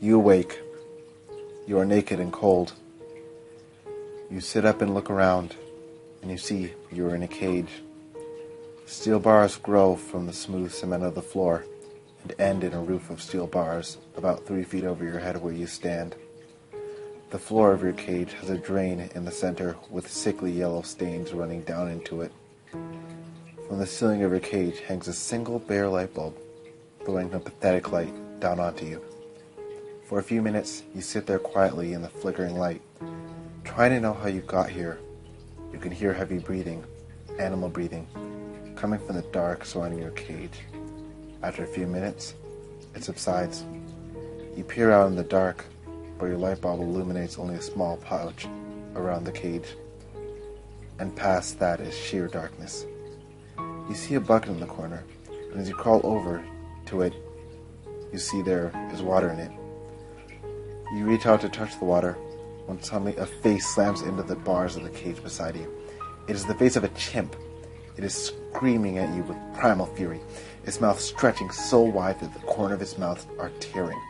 You awake. You are naked and cold. You sit up and look around, and you see you are in a cage. Steel bars grow from the smooth cement of the floor and end in a roof of steel bars about 3 feet over your head where you stand. The floor of your cage has a drain in the center with sickly yellow stains running down into it. From the ceiling of your cage hangs a single bare light bulb, throwing a pathetic light down onto you. For a few minutes, you sit there quietly in the flickering light, trying to know how you got here. You can hear heavy breathing, animal breathing, coming from the dark surrounding your cage. After a few minutes, it subsides. You peer out in the dark, but your light bulb illuminates only a small pouch around the cage, and past that is sheer darkness. You see a bucket in the corner, and as you crawl over to it, you see there is water in it. You reach out to touch the water, when suddenly a face slams into the bars of the cage beside you. It is the face of a chimp. It is screaming at you with primal fury, its mouth stretching so wide that the corner of its mouth are tearing.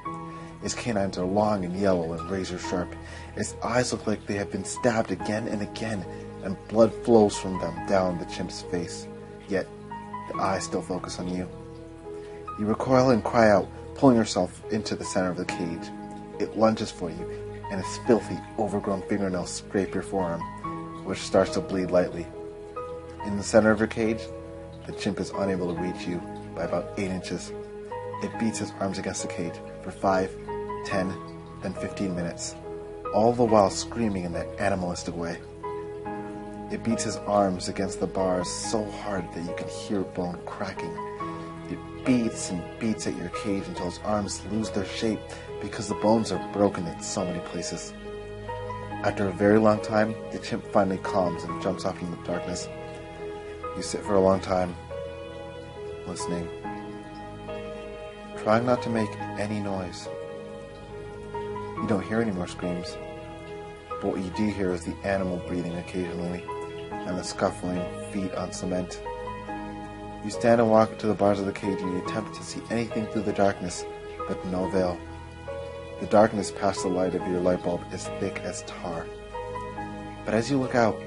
Its canines are long and yellow and razor sharp. Its eyes look like they have been stabbed again and again, and blood flows from them down the chimp's face. Yet, the eyes still focus on you. You recoil and cry out, pulling yourself into the center of the cage. It lunges for you, and its filthy, overgrown fingernails scrape your forearm, which starts to bleed lightly. In the center of your cage, the chimp is unable to reach you by about 8 inches. It beats its arms against the cage for 5, 10, then 15 minutes, all the while screaming in that animalistic way. It beats his arms against the bars so hard that you can hear bone cracking. It beats and beats at your cage until his arms lose their shape because the bones are broken in so many places. After a very long time, the chimp finally calms and jumps off in the darkness. You sit for a long time, listening, trying not to make any noise. You don't hear any more screams, but what you do hear is the animal breathing occasionally and the scuffling feet on cement. You stand and walk to the bars of the cage and you attempt to see anything through the darkness, but no avail. The darkness past the light of your light bulb is thick as tar. But as you look out,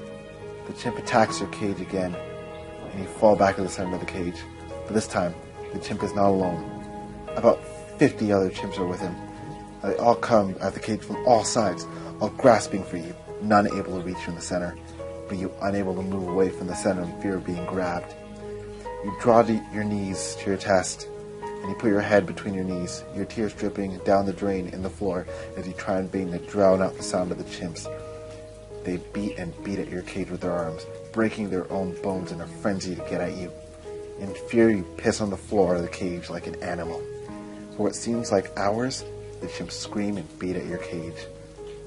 the chimp attacks your cage again, and you fall back to the center of the cage. But this time, the chimp is not alone. About 50 other chimps are with him. They all come at the cage from all sides, all grasping for you, none able to reach you in the center, but you unable to move away from the center in fear of being grabbed. You draw your knees to your chest, and you put your head between your knees, your tears dripping down the drain in the floor as you try in vain to drown out the sound of the chimps. They beat and beat at your cage with their arms, breaking their own bones in a frenzy to get at you. In fear, you piss on the floor of the cage like an animal. For what seems like hours, the chimps scream and beat at your cage.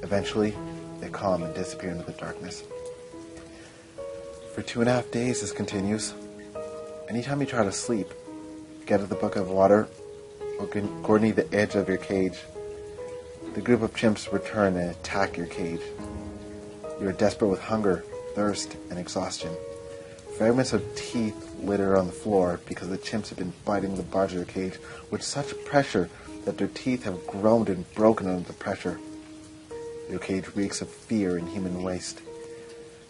Eventually, they calm and disappear into the darkness. For 2.5 days, this continues. Anytime you try to sleep, get at the bucket of water, or go near the edge of your cage, the group of chimps return and attack your cage. You are desperate with hunger, thirst, and exhaustion. Fragments of teeth litter on the floor because the chimps have been biting the bars of your cage with such pressure that their teeth have groaned and broken under the pressure. Your cage reeks of fear and human waste.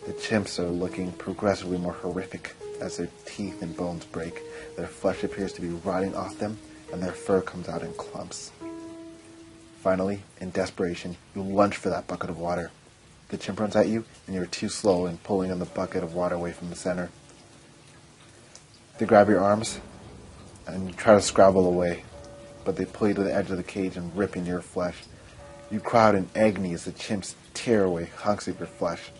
The chimps are looking progressively more horrific as their teeth and bones break. Their flesh appears to be rotting off them, and their fur comes out in clumps. Finally, in desperation, you lunge for that bucket of water. The chimp runs at you, and you are too slow in pulling on the bucket of water away from the center. They grab your arms, and you try to scrabble away, but they pull you to the edge of the cage and rip into your flesh. You cry out in agony as the chimps tear away hunks of your flesh.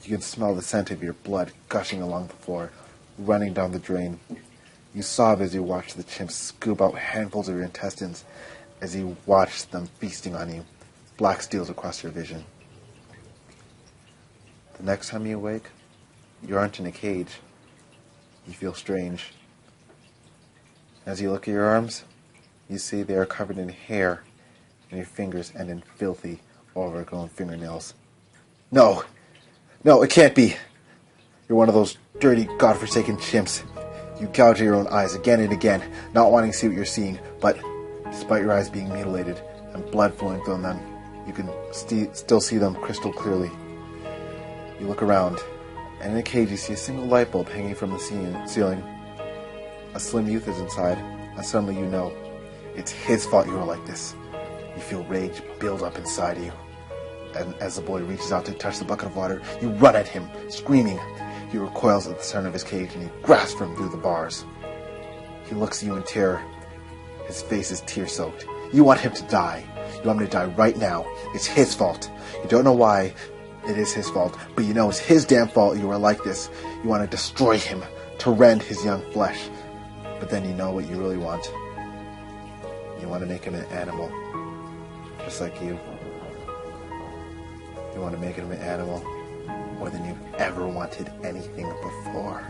You can smell the scent of your blood gushing along the floor, running down the drain. You sob as you watch the chimps scoop out handfuls of your intestines, as you watch them feasting on you. Black steals across your vision. The next time you awake, you aren't in a cage. You feel strange. As you look at your arms, you see they are covered in hair, and your fingers end in filthy, overgrown fingernails. No! No, it can't be! You're one of those dirty, godforsaken chimps. You gouge at your own eyes again and again, not wanting to see what you're seeing, but, despite your eyes being mutilated, and blood flowing from them. You can still see them crystal clearly. You look around, and in a cage you see a single light bulb hanging from the ceiling. A slim youth is inside, and suddenly you know it's his fault you are like this. You feel rage build up inside you. And as the boy reaches out to touch the bucket of water, you run at him, screaming. He recoils at the center of his cage, and you grasp him through the bars. He looks at you in terror. His face is tear-soaked. You want him to die. You want him to die right now. It's his fault. You don't know why it is his fault, but you know it's his damn fault you are like this. You want to destroy him, to rend his young flesh. But then you know what you really want. You want to make him an animal, just like you. You want to make him an animal more than you've ever wanted anything before.